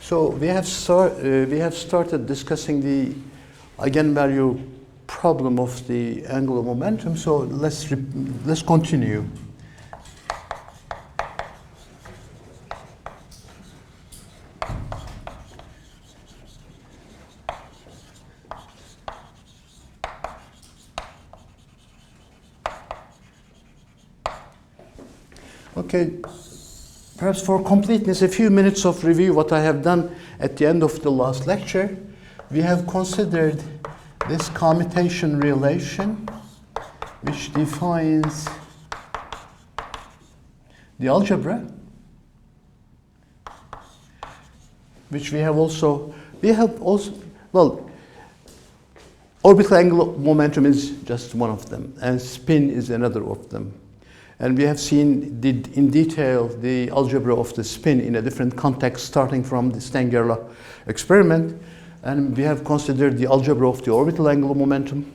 So we have started discussing the eigenvalue problem of the angular momentum. So let's continue. Okay, perhaps for completeness, a few minutes of review what I have done at the end of the last lecture. We have considered this commutation relation, which defines the algebra, which we have also, well, orbital angular momentum is just one of them, and spin is another of them. And we have seen in detail the algebra of the spin in a different context, starting from the Stengerla experiment. And we have considered the algebra of the orbital angular momentum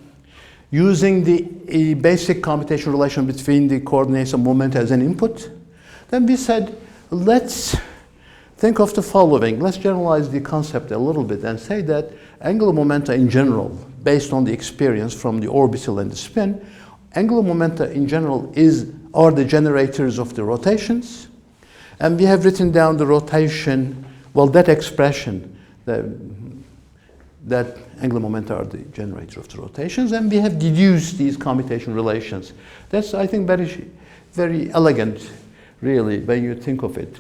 using the basic commutation relation between the coordinates and moment as an input. Then we said, let's think of the following. Let's generalize the concept a little bit and say that angular momenta in general, based on the experience from the orbital and the spin, angular momenta in general are the generators of the rotations. And we have written down the rotation, well, that expression, that angular momenta are the generator of the rotations, and we have deduced these commutation relations. That's, I think, very, very elegant, really, when you think of it.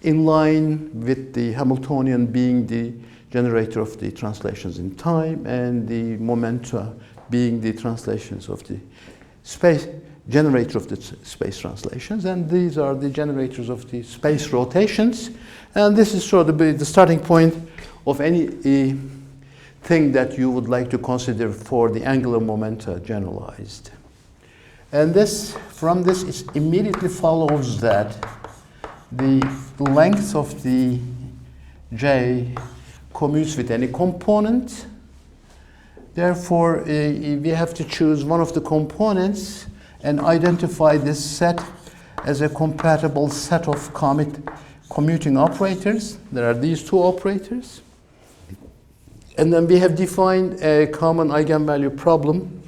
In line with the Hamiltonian being the generator of the translations in time, and the momenta being the translations of the space, generator of the space translations, and these are the generators of the space rotations. And this is sort of the starting point of any thing that you would like to consider for the angular momenta generalized. And from this it immediately follows that the length of the J commutes with any component. Therefore, we have to choose one of the components and identify this set as a compatible set of commuting operators. There are these two operators. And then we have defined a common eigenvalue problem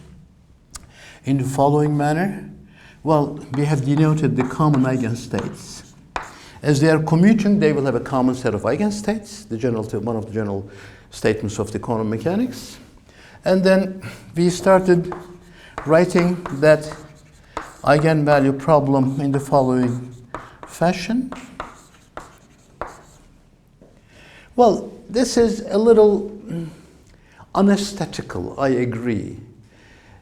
in the following manner. Well, we have denoted the common eigenstates. As they are commuting, they will have a common set of eigenstates, one of the general statements of the quantum mechanics. And then we started writing that eigenvalue problem in the following fashion. Well, this is a little unesthetical, I agree.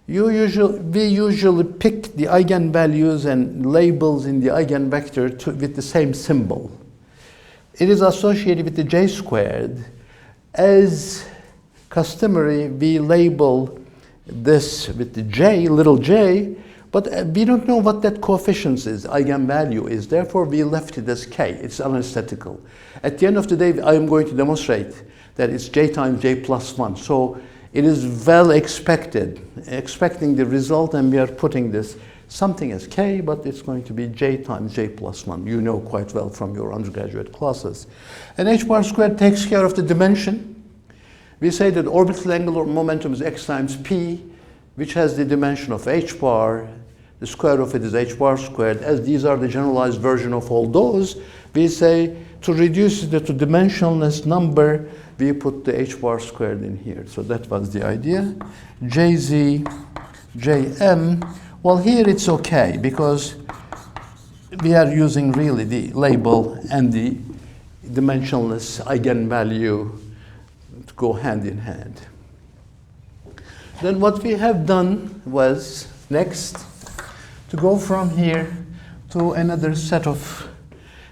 We usually pick the eigenvalues and labels in the eigenvector with the same symbol. It is associated with the J squared. As customary, we label this with the J, little j, but we don't know what that coefficient is, eigenvalue is. Therefore, we left it as k. It's unesthetical. At the end of the day, I am going to demonstrate that it's j times j plus 1. So it is well expecting the result, and we are putting this something as k, but it's going to be j times j plus 1. You know quite well from your undergraduate classes. And h bar squared takes care of the dimension. We say that orbital angular momentum is x times p, which has the dimension of h bar. The square of it is h bar squared. As these are the generalized version of all those, we say to reduce it to dimensionless number, we put the h bar squared in here. So that was the idea. Jz, Jm. Well, here it's okay because we are using really the label and the dimensionless eigenvalue to go hand in hand. Then what we have done was next to go from here to another set of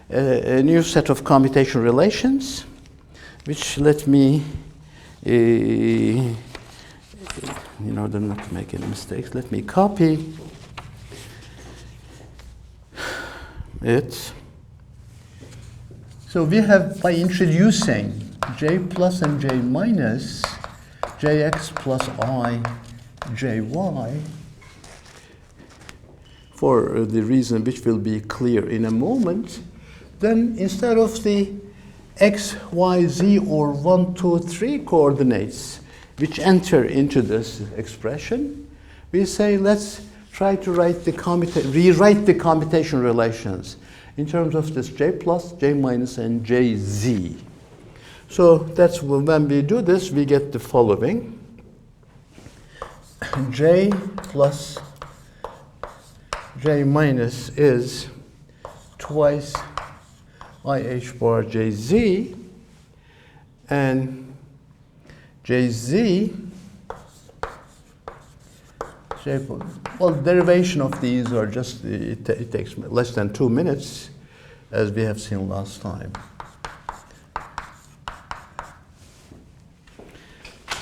a new set of commutation relations, which let me, in order not to make any mistakes, let me copy it. So we have, by introducing j plus and j minus, jx plus I, jy, for the reason which will be clear in a moment, then instead of the x, y, z, or 1, 2, 3 coordinates which enter into this expression, we say let's try to rewrite the commutation relations in terms of this j plus, j minus, and jz. So that's when we do this, we get the following. J plus j minus is twice IH bar jz, and jz, well, derivation of these are just, it takes less than 2 minutes, as we have seen last time.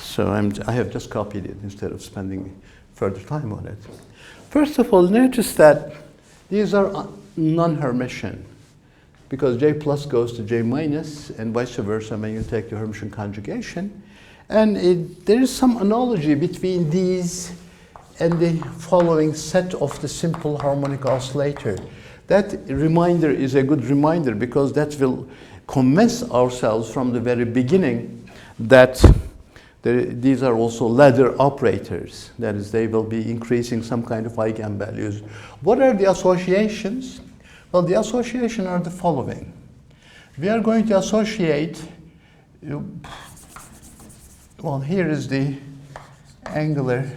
So I have just copied it instead of spending further time on it. First of all, notice that these are non-Hermitian, because j plus goes to j minus, and vice versa when you take the Hermitian conjugation. And there is some analogy between these and the following set of the simple harmonic oscillator. That reminder is a good reminder, because that will convince ourselves from the very beginning that these are also ladder operators. That is, they will be increasing some kind of eigenvalues. What are the associations? Well, the associations are the following. We are going to associate, well, here is the angular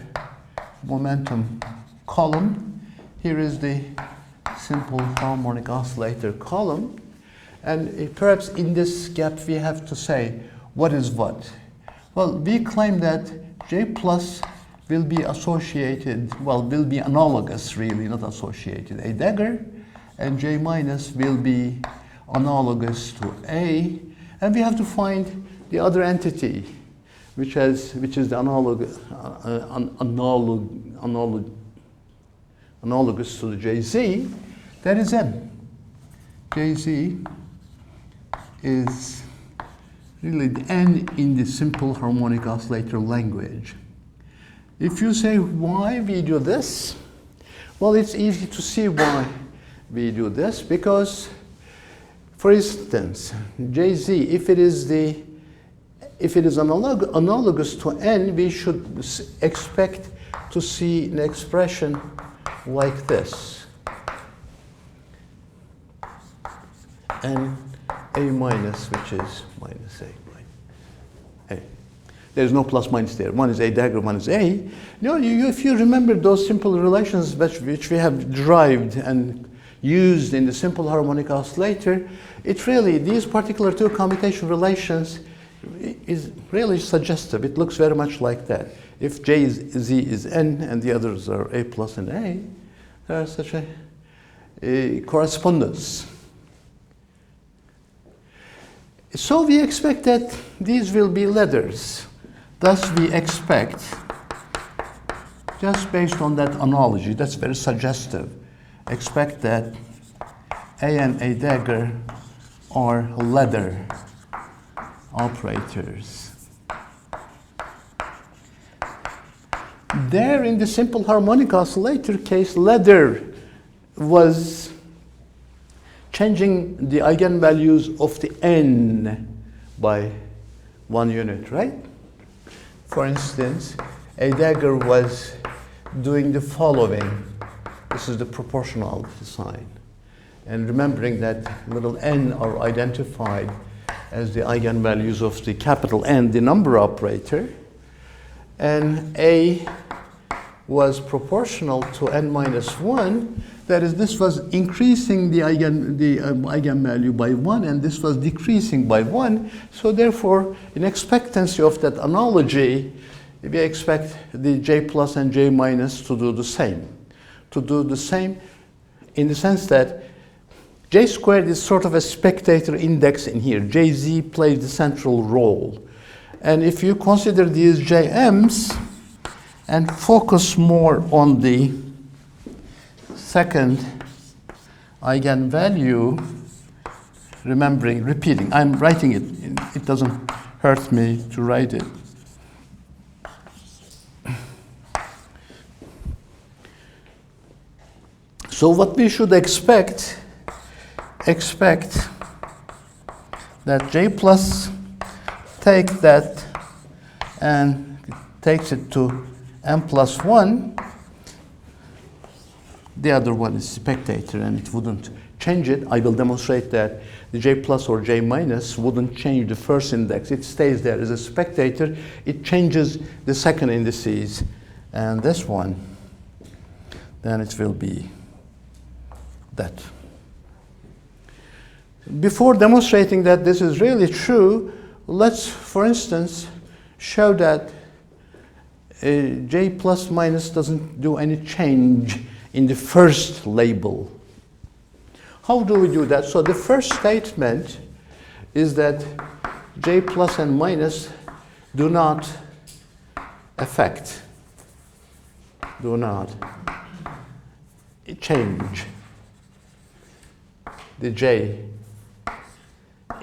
momentum column. Here is the simple harmonic oscillator column. And perhaps in this gap we have to say what is what. Well, we claim that j plus will be associated, well, will be analogous, really, not associated, a dagger, and j minus will be analogous to A, and we have to find the other entity, which is the analogous to the jz, that is M. Jz is really the N in the simple harmonic oscillator language. If you say why we do this, well, it's easy to see why we do this, because, for instance, Jz, if it is analogous to N, we should expect to see an expression like this. And A minus, which is minus A. A. There's no plus minus there. One is A dagger, one is A. No, if you remember those simple relations which we have derived and used in the simple harmonic oscillator, it really, these particular two commutation relations is really suggestive. It looks very much like that. If Jz is N and the others are A plus and A, there's such a correspondence. So we expect that these will be ladders. Thus we expect, just based on that analogy, that's very suggestive, expect that A and A dagger are ladder operators. There in the simple harmonic oscillator case, ladder was changing the eigenvalues of the N by 1 unit, right? For instance, A dagger was doing the following. This is the proportionality sign. And remembering that little n are identified as the eigenvalues of the capital N, the number operator, and A was proportional to n minus 1. That is, this was increasing the eigenvalue by 1, and this was decreasing by 1. So therefore, in expectancy of that analogy, we expect the J plus and J minus to do the same. To do the same in the sense that J squared is sort of a spectator index in here. Jz plays the central role. And if you consider these Jm's and focus more on the second eigenvalue, repeating, I'm writing it. It doesn't hurt me to write it. So what we should expect that J plus take that and takes it to M plus 1. The other one is spectator, and it wouldn't change it. I will demonstrate that the J plus or J minus wouldn't change the first index. It stays there as a spectator. It changes the second indices. And this one, then it will be that. Before demonstrating that this is really true, let's, for instance, show that J plus minus doesn't do any change in the first label. How do we do that? So the first statement is that J plus and minus do not affect, do not change the J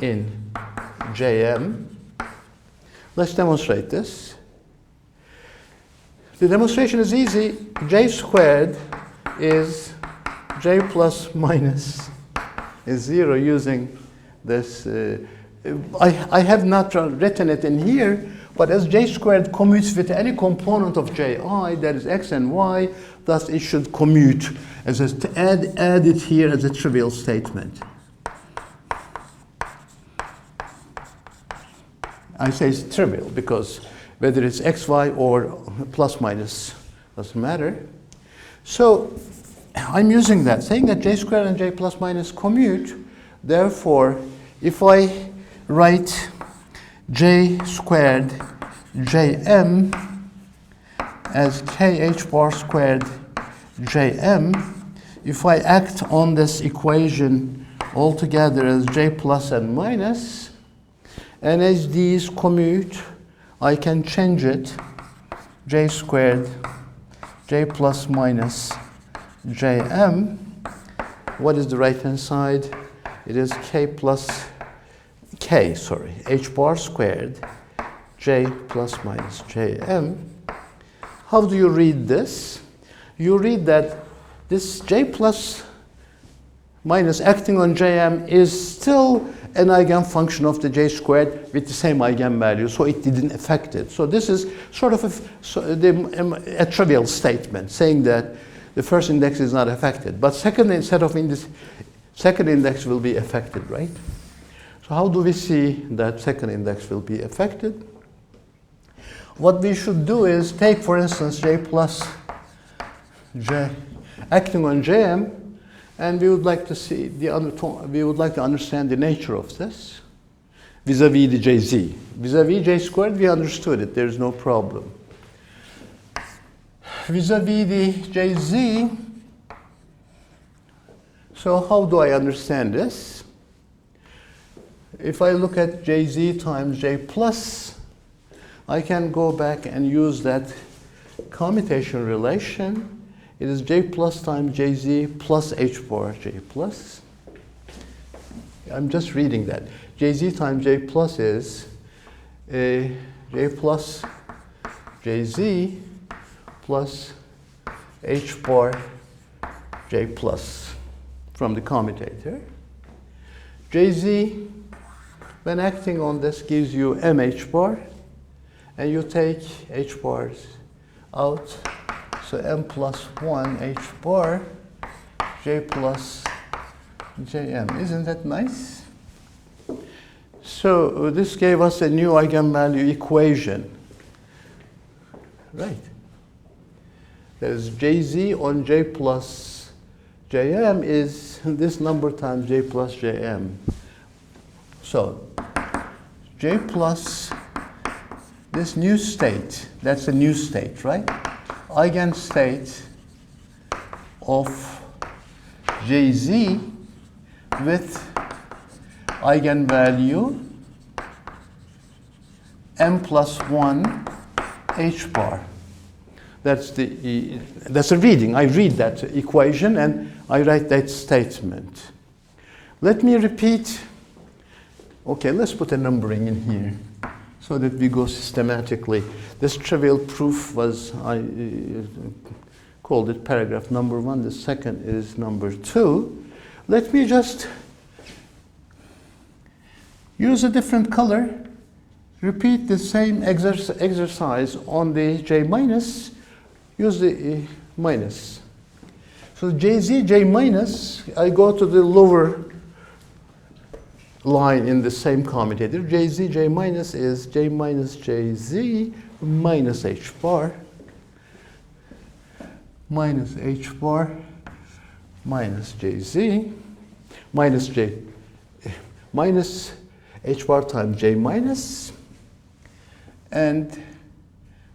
in Jm. Let's demonstrate this. The demonstration is easy. J squared is J plus minus is 0 using this. I have not written it in here, but as J squared commutes with any component of Ji, that is x and y, thus it should commute as add it here as a trivial statement. I say it's trivial because whether it's x, y, or plus minus doesn't matter. So I'm using that, saying that J squared and J plus minus commute. Therefore, if I write J squared Jm as kh bar squared Jm, if I act on this equation altogether as J plus and minus, and as these commute, I can change it J squared J plus minus Jm. What is the right hand side? It is h bar squared J plus minus Jm. How do you read this? You read that this J plus minus acting on Jm is still an eigenfunction of the J squared with the same eigenvalue, so it didn't affect it. So this is sort of a trivial statement saying that the first index is not affected, but second index will be affected, right? So how do we see that second index will be affected? What we should do is take, for instance, J plus J acting on Jm, and we would like to see we would like to understand the nature of this vis-a-vis the Jz. Vis-a-vis J squared, we understood it. There is no problem. Vis-a-vis the Jz, so how do I understand this? If I look at Jz times J plus, I can go back and use that commutation relation. It is J plus times Jz plus H bar J plus. I'm just reading that. Jz times J plus is J plus Jz plus H bar J plus from the commutator. Jz, when acting on this, gives you mH bar, and you take H bars out. So m plus 1 H bar J plus Jm. Isn't that nice? So this gave us a new eigenvalue equation, right? That is Jz on J plus Jm is this number times J plus Jm. So J plus this new state, that's a new state, right? Eigenstate of Jz with eigenvalue m plus 1 H bar. That's a reading. I read that equation and I write that statement. Let me repeat. Okay, let's put a numbering in here so that we go systematically. This trivial proof was, I called it paragraph number 1. The second is number 2. Let me just Use a different color. Repeat the same exercise on the J minus. Use the minus. So JZ, J minus, I go to the lower line in the same commutator. JZ, J minus is J minus JZ minus H bar. Minus H bar minus JZ minus J minus H bar times J minus. And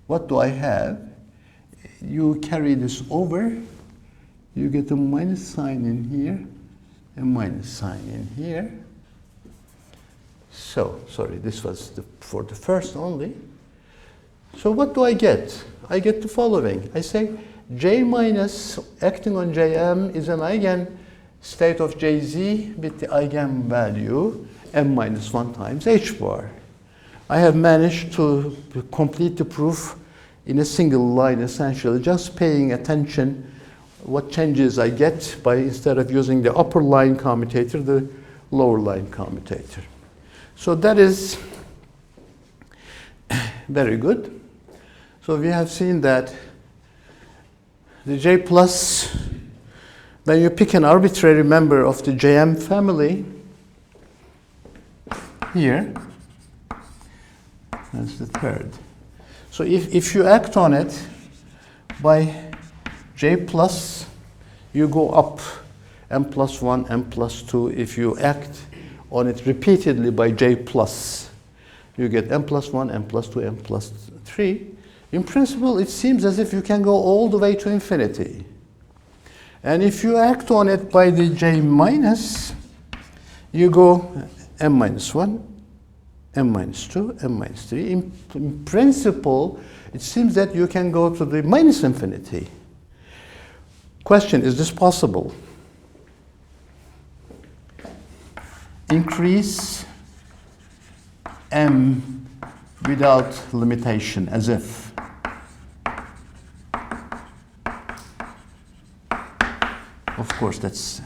what do I have? You carry this over, you get a minus sign in here, a minus sign in here. So, sorry, this was for the first only. So what do I get? I get the following. I say J minus acting on Jm is an eigen state of Jz with the eigenvalue m minus 1 times H bar. I have managed to complete the proof in a single line, essentially, just paying attention what changes I get by, instead of using the upper line commutator, the lower line commutator. So that is very good. So we have seen that the J plus, when you pick an arbitrary member of the Jm family, here, that's the third. So if you act on it by J plus, you go up m plus 1, m plus 2. If you act on it repeatedly by J plus, you get m plus 1, m plus 2, m plus 3. In principle, it seems as if you can go all the way to infinity. And if you act on it by the J minus, you go m minus 1, m minus 2, m minus 3. In principle, it seems that you can go to the minus infinity. Question, is this possible? Increase m without limitation, as if. Of course, that's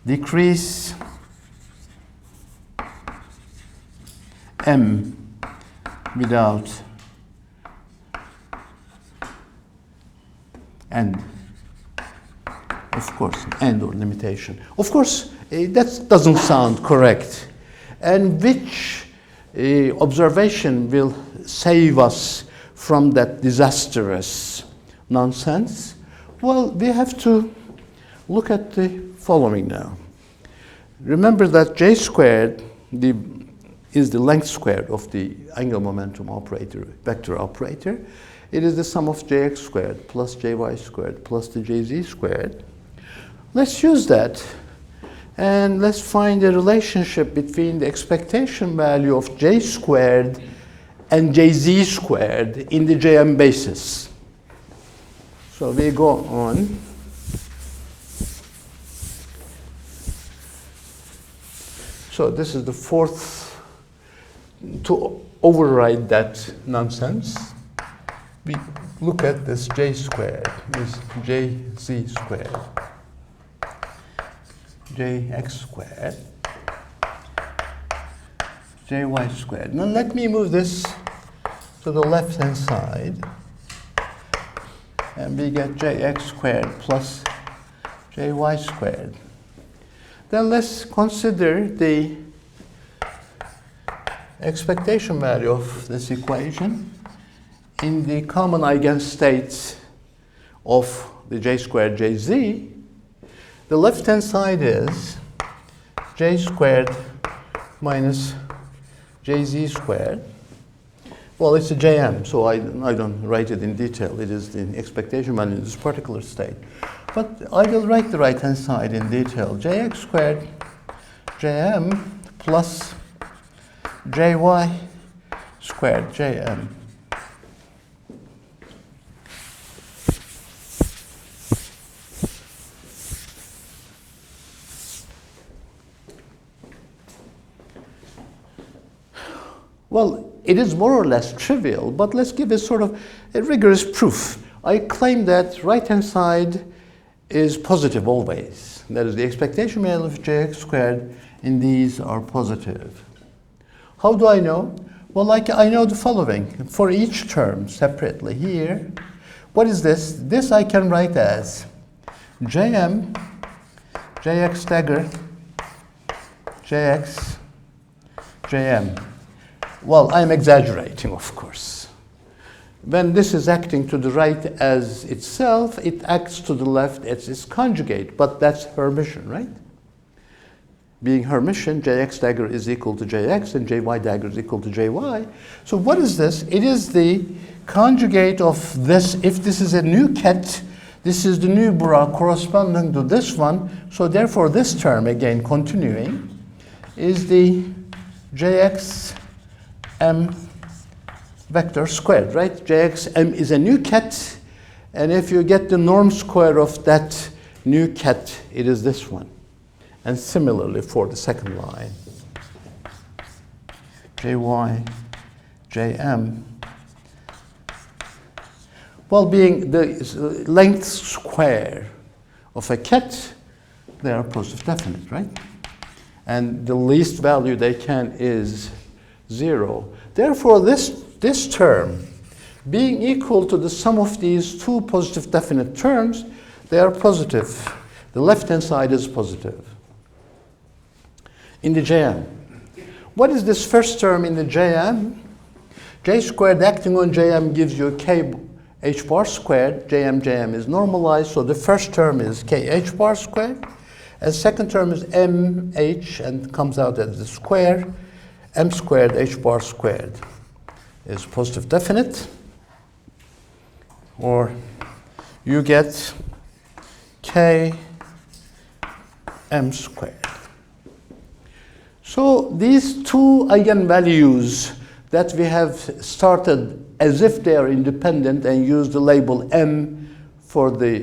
decrease m without end. Of course, end or limitation. Of course, that doesn't sound correct. And which observation will save us from that disastrous nonsense? Well, we have to look at the following now. Remember that J squared is the length squared of the angular momentum operator, vector operator. It is the sum of Jx squared plus Jy squared plus the Jz squared. Let's use that and let's find a relationship between the expectation value of J squared and Jz squared in the Jm basis. So we go on. So this is the fourth, to override that nonsense. We look at this J squared is Jz squared, Jx squared, Jy squared. Now let me move this to the left-hand side. And we get Jx squared plus Jy squared. Then let's consider the expectation value of this equation in the common eigenstates of the J squared Jz. The left-hand side is J squared minus Jz squared. Well, it's a Jm, so I don't write it in detail. It is the expectation value in this particular state. But I will write the right-hand side in detail. Jx squared Jm plus Jy squared Jm. Well, it is more or less trivial, but let's give it sort of a rigorous proof. I claim that right-hand side is positive always. That is, the expectation value of Jx squared in these are positive. How do I know? Well, like I know the following. For each term separately here, what is this? This I can write as Jm, Jx dagger, Jx, Jm. Well, I'm exaggerating, of course. When this is acting to the right as itself, it acts to the left as its conjugate, but that's Hermitian, right? Being Hermitian, Jx dagger is equal to Jx and Jy dagger is equal to Jy. So what is this? It is the conjugate of this. If this is a new ket, this is the new bra corresponding to this one. So therefore this term, again continuing, is the Jx m vector squared, right? Jx m is a new ket, and if you get the norm square of that new ket, it is this one. And similarly for the second line, Jy, Jm. Well, being the length square of a ket, they are positive definite, right? And the least value they can is 0. Therefore, this term, being equal to the sum of these two positive definite terms, they are positive. The left-hand side is positive. In the Jm, what is this first term in the Jm? J squared acting on Jm gives you k h bar squared. Jm is normalized, so the first term is k h bar squared. And second term is mh and comes out as the square. M squared h bar squared is positive definite. Or you get k m squared. So these two eigenvalues that we have started as if they are independent and use the label m for the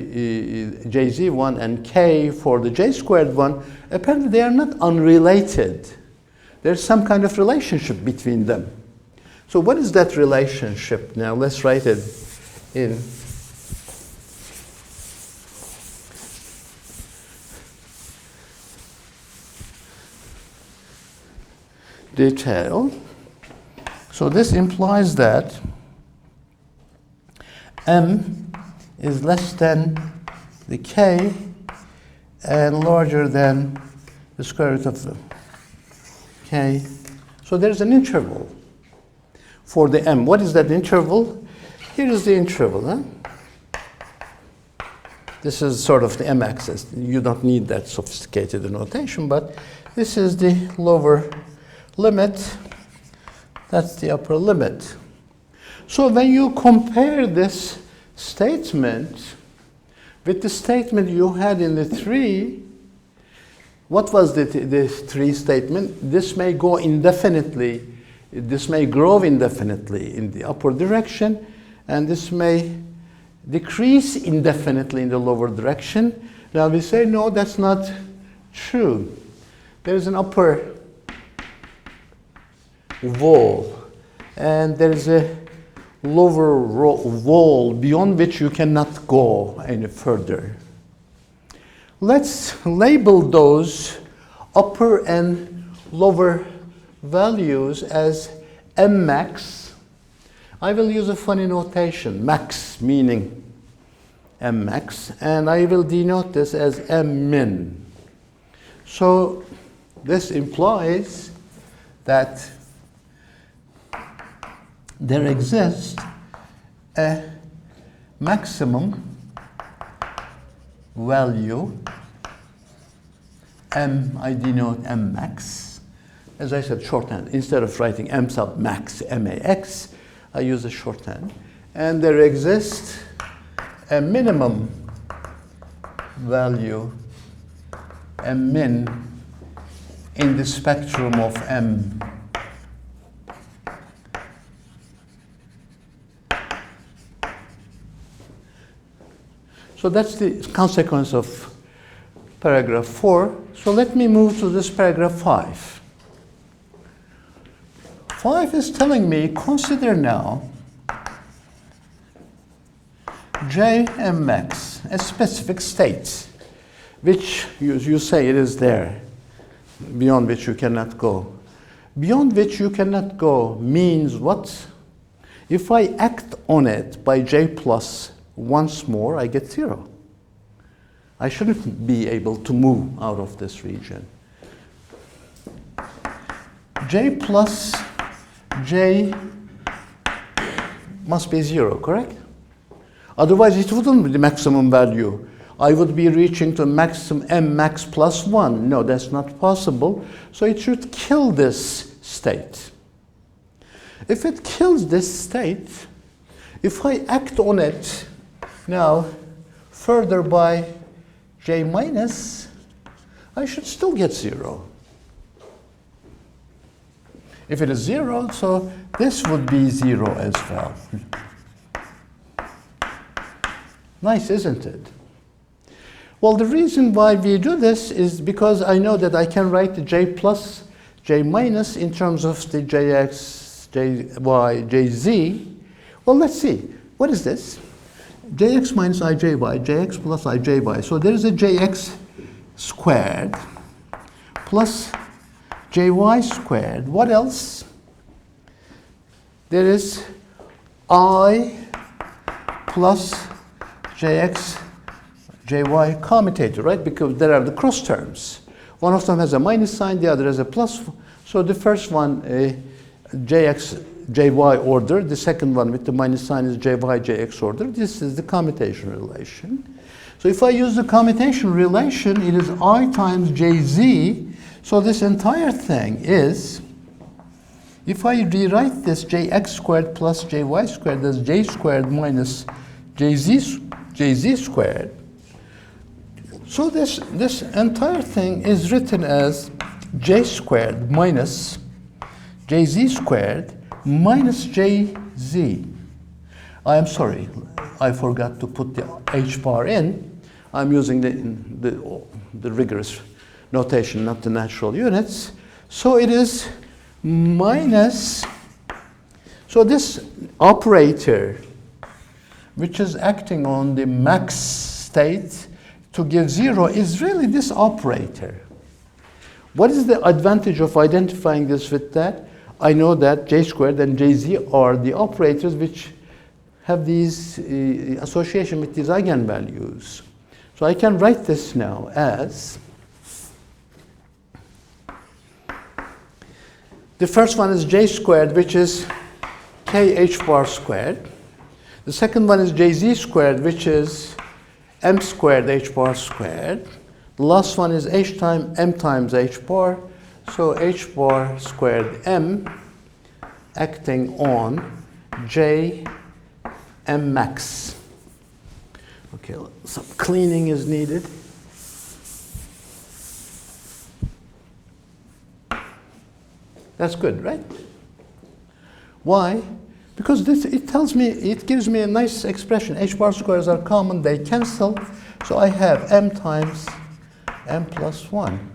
jz one and k for the j squared one, apparently they are not unrelated. There's some kind of relationship between them. So what is that relationship? Now let's write it in detail. So this implies that m is less than the k and larger than the square root of the k. So there's an interval for the m. What is that interval? Here is the interval. This is sort of the m-axis. You don't need that sophisticated notation, but this is the lower limit, that's the upper limit. So when you compare this statement with the statement you had in the 3, what was the 3 statement? This may go indefinitely, this may grow indefinitely in the upper direction, and this may decrease indefinitely in the lower direction. Now we say, no, that's not true. There is an upper wall, and there is a lower wall beyond which you cannot go any further. Let's label those upper and lower values as m max. I will use a funny notation, max meaning m max, and I will denote this as m min. So this implies that there exists a maximum value m, I denote m max. As I said, shorthand. Instead of writing m sub max, max, I use a shorthand. And there exists a minimum value, m min, in the spectrum of m. So that's the consequence of paragraph 4. So let me move to this paragraph 5. 5 is telling me, consider now Jm max, a specific state, which you say it is there. beyond which you cannot go. Beyond which you cannot go means what? If I act on it by j plus once more, I get 0. I shouldn't be able to move out of this region. J plus j must be 0, correct? Otherwise, it wouldn't be the maximum value. I would be reaching to maximum m max plus 1. No, that's not possible. So it should kill this state. If it kills this state, if I act on it now further by j minus, I should still get 0. If it is 0, so this would be 0 as well. Nice, isn't it? Well, the reason why we do this is because I know that I can write the j plus, j minus in terms of the jx, jy, jz. Well, let's see. What is this? Jx minus ijy, jx plus ijy. So there is a jx squared plus jy squared. What else? There is I plus jx, jy commutator, right? Because there are the cross terms. One of them has a minus sign, the other has a plus. So the first one, jx, jy order. The second one with the minus sign is jy, jx order. This is the commutation relation. So if I use the commutation relation, it is I times jz. So this entire thing is, if I rewrite this jx squared plus jy squared as j squared minus jz squared. So this entire thing is written as j squared minus jz squared minus jz. I am sorry, I forgot to put the h bar in. I'm using the rigorous notation, not the natural units. So it is minus, so this operator, which is acting on the max state to give 0, is really this operator. What is the advantage of identifying this with that? I know that j squared and jz are the operators which have these association with these eigenvalues. So I can write this now as, the first one is j squared, which is k h bar squared. The second one is jz squared, which is m squared h bar squared. The last one is h times m times h bar. So h bar squared m acting on j m max. Okay, some cleaning is needed. That's good, right? Why? Because this, it tells me, it gives me a nice expression. H bar squares are common, they cancel. So I have m times m plus 1.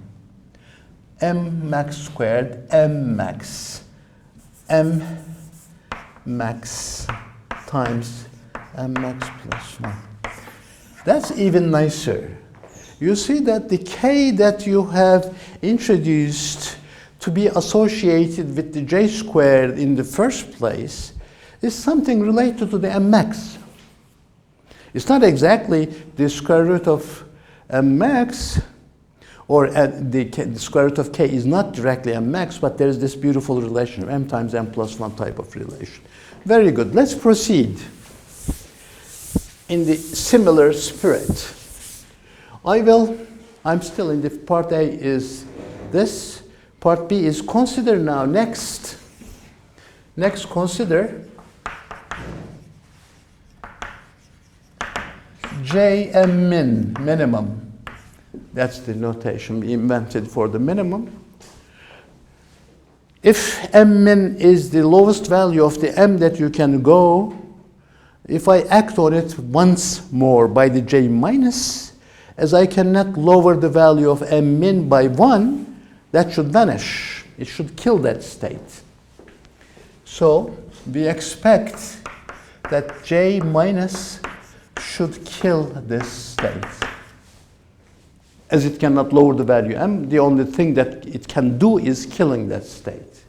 M max squared, m max. M max times m max plus 1. That's even nicer. You see that the k that you have introduced to be associated with the j squared in the first place is something related to the m max. It's not exactly the square root of m max, or the square root of k is not directly m max, but there is this beautiful relation of m times m plus 1 type of relation. Very good. Let's proceed in the similar spirit. I'm still in the part A is this. Part B is consider now next. Next, consider Jm min, minimum. That's the notation we invented for the minimum. If m min is the lowest value of the m that you can go, if I act on it once more by the j minus, as I cannot lower the value of m min by 1, that should vanish. It should kill that state. So we expect that j minus should kill this state. as it cannot lower the value m, the only thing that it can do is killing that state.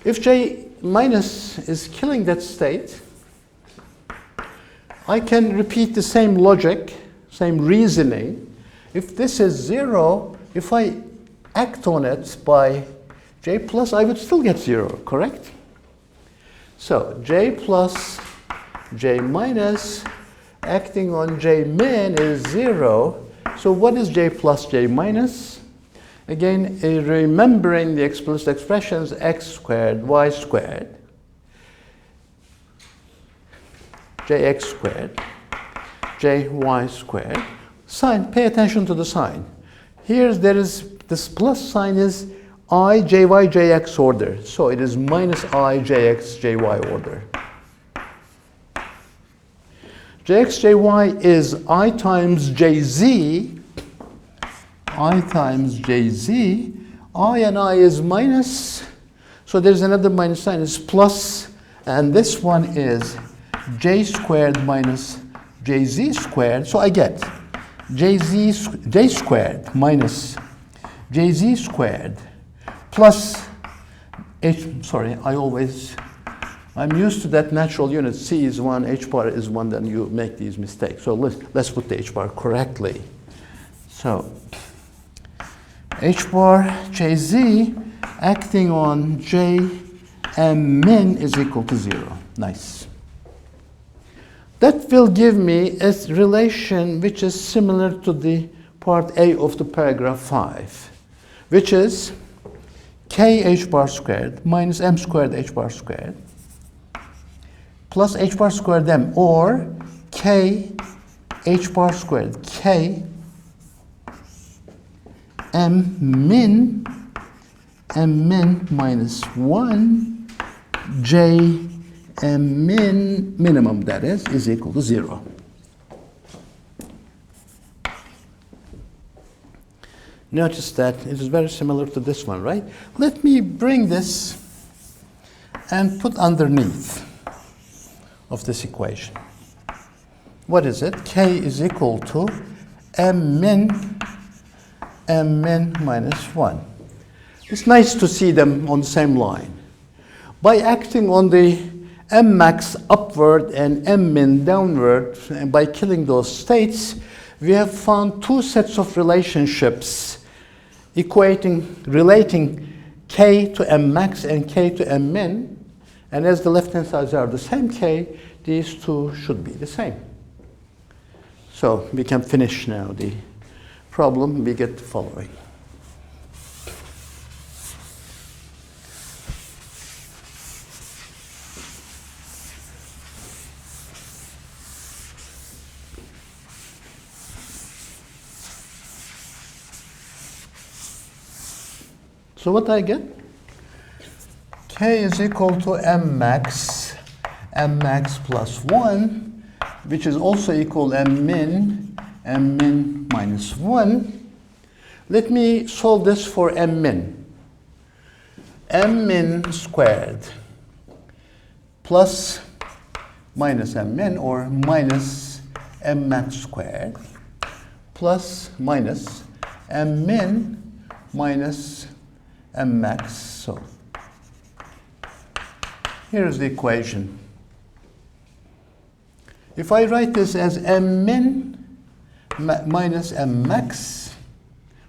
If J minus is killing that state, I can repeat the same logic, same reasoning. If this is 0, if I act on it by J plus, I would still get 0, correct? So J plus J minus acting on J min is 0. So what is J plus J minus? Again, remembering the explicit expressions x squared, y squared, jx squared, jy squared. Sign, pay attention to the sign. Here there is, this plus sign is I, jy, jx order. So it is minus I, jx, jy order. Jx, jy is I times jz, I times jz, I and I is minus, so there's another minus sign, is plus, and this one is j squared minus jz squared, so I get j squared minus jz squared plus I'm used to that natural unit, c is 1, h bar is 1, then you make these mistakes. So let's put the h bar correctly. So h bar jz acting on j m min is equal to 0. Nice. That will give me a relation which is similar to the part A of the paragraph 5, which is k h bar squared minus m squared h bar squared plus h bar squared m, or k h bar squared k m min minus 1 j m min minimum, that is equal to 0. Notice that it is very similar to this one, right? Let me bring this and put underneath of this equation. What is it? K is equal to m min minus 1. It's nice to see them on the same line. By acting on the m max upward and m min downward, and by killing those states, we have found two sets of relationships relating k to m max and k to m min, and as the left hand sides are the same k, these two should be the same. So we can finish now the problem. We get the following. So what I get? K is equal to m max plus 1, which is also equal m min minus 1. Let me solve this for m min. M min squared plus minus m min, or minus m max squared, plus minus m min minus m max. So here is the equation. If I write this as m min minus m max,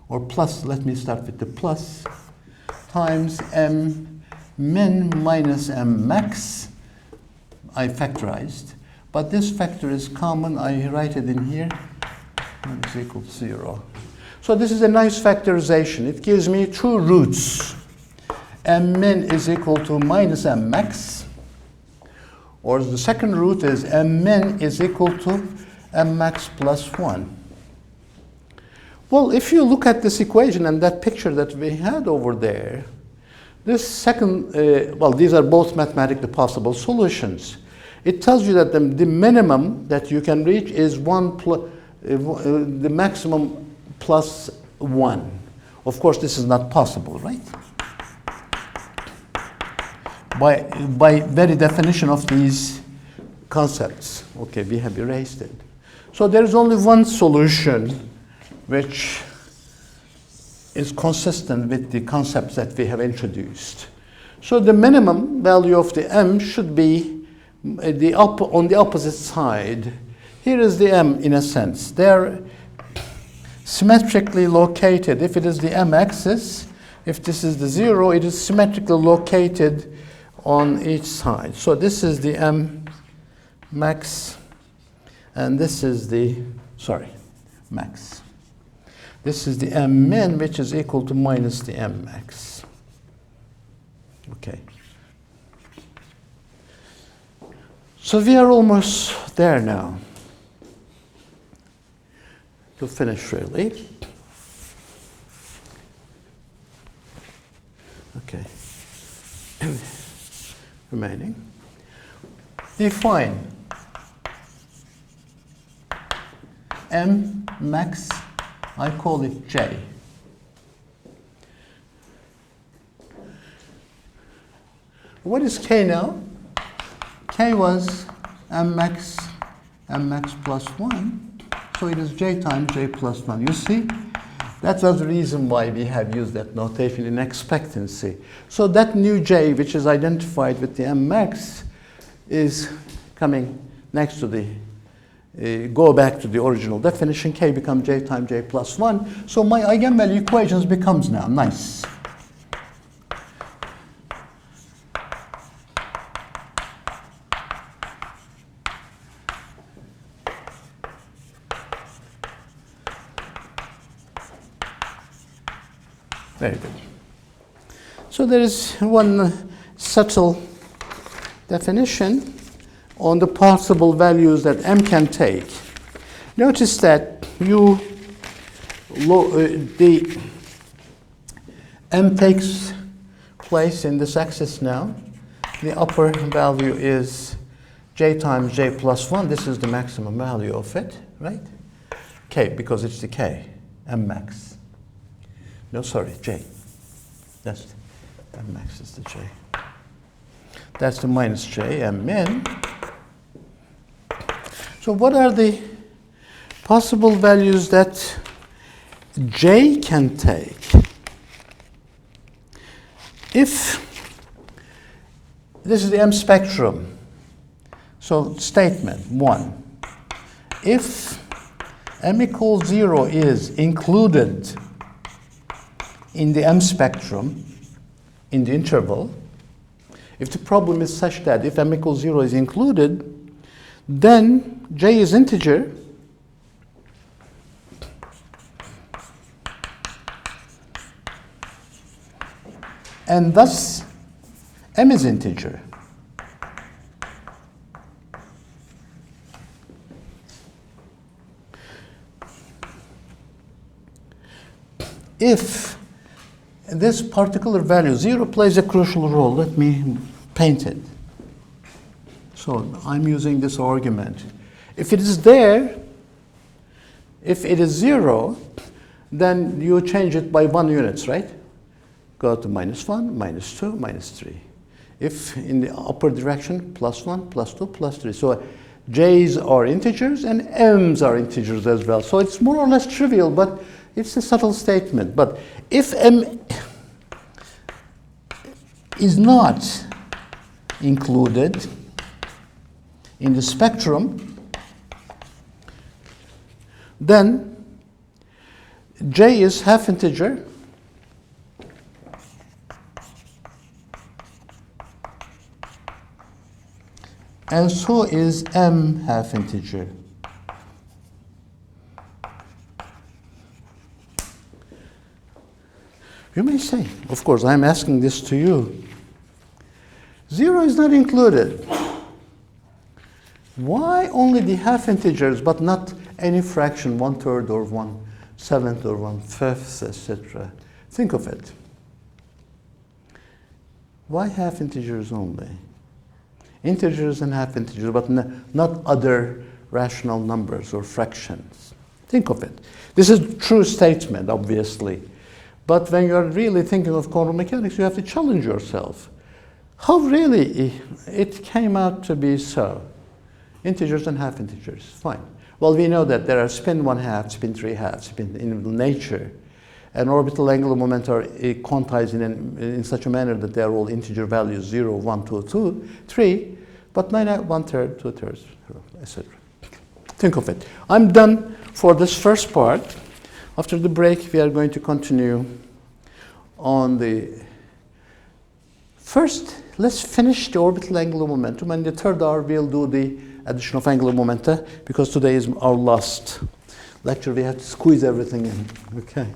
or plus, let me start with the plus, times m min minus m max, I factorized, but this factor is common, I write it in here, is equal to 0. So this is a nice factorization. It gives me two roots. M min is equal to minus m max, or the second root is m min is equal to m max plus 1. Well, if you look at this equation and that picture that we had over there, this second, well, these are both mathematically possible solutions. It tells you that the minimum that you can reach is the maximum plus 1. Of course, this is not possible, right? By very definition of these concepts. Okay, we have erased it. So there is only one solution which is consistent with the concepts that we have introduced. So the minimum value of the m should be on the opposite side. Here is the m in a sense. They're symmetrically located. If it is the m-axis, if this is the 0, it is symmetrically located on each side. So this is the m max, and this is the, max. This is the m min, which is equal to minus the m max. Okay. So we are almost there now to finish, really. Okay. Remaining. Define m max, I call it j. What is k now? K was m max plus 1, so it is j times j plus 1. You see, that was the reason why we have used that notation in expectancy. So that new j, which is identified with the m max, is coming next to the, go back to the original definition. K becomes j times j plus 1. So my eigenvalue equations becomes now nice. Very good. So there is one subtle definition on the possible values that m can take. Notice that the m takes place in this axis now. The upper value is j times j plus 1. This is the maximum value of it, right? K, because it's the k, m max. No, sorry, j. That's m max is the j. That's the minus j, m min. So what are the possible values that j can take? If this is the m spectrum, so statement 1, if m equals 0 is included in the m spectrum, in the interval, if the problem is such that if m equals 0 is included, then j is integer, and thus m is integer. If this particular value, 0 plays a crucial role, let me paint it. So I'm using this argument. If it is there, if it is 0, then you change it by 1 units, right? Go to minus 1, minus 2, minus 3. If in the upper direction, plus 1, plus 2, plus 3. So j's are integers and m's are integers as well. So it's more or less trivial, but it's a subtle statement. But if m is not included in the spectrum, then j is half integer, and so is m half integer. You may say, of course, I'm asking this to you. 0 is not included. Why only the half integers, but not any fraction, 1/3 or 1/7 or 1/5, etc.? Think of it. Why half integers only? Integers and half integers, but not other rational numbers or fractions. Think of it. This is a true statement, obviously. But when you're really thinking of quantum mechanics, you have to challenge yourself. How really it came out to be so? Integers and half integers, fine. Well, we know that there are spin 1/2, spin 3/2, spin in nature. And orbital angular momenta are quantized in such a manner that they are all integer values, 0, 1, 2, 2, 3, but 9, 1/3, 2/3, etc. Think of it. I'm done for this first part. After the break, we are going to continue on the first. Let's finish the orbital angular momentum, and the third hour we'll do the addition of angular momenta, because today is our last lecture. We have to squeeze everything in. Okay.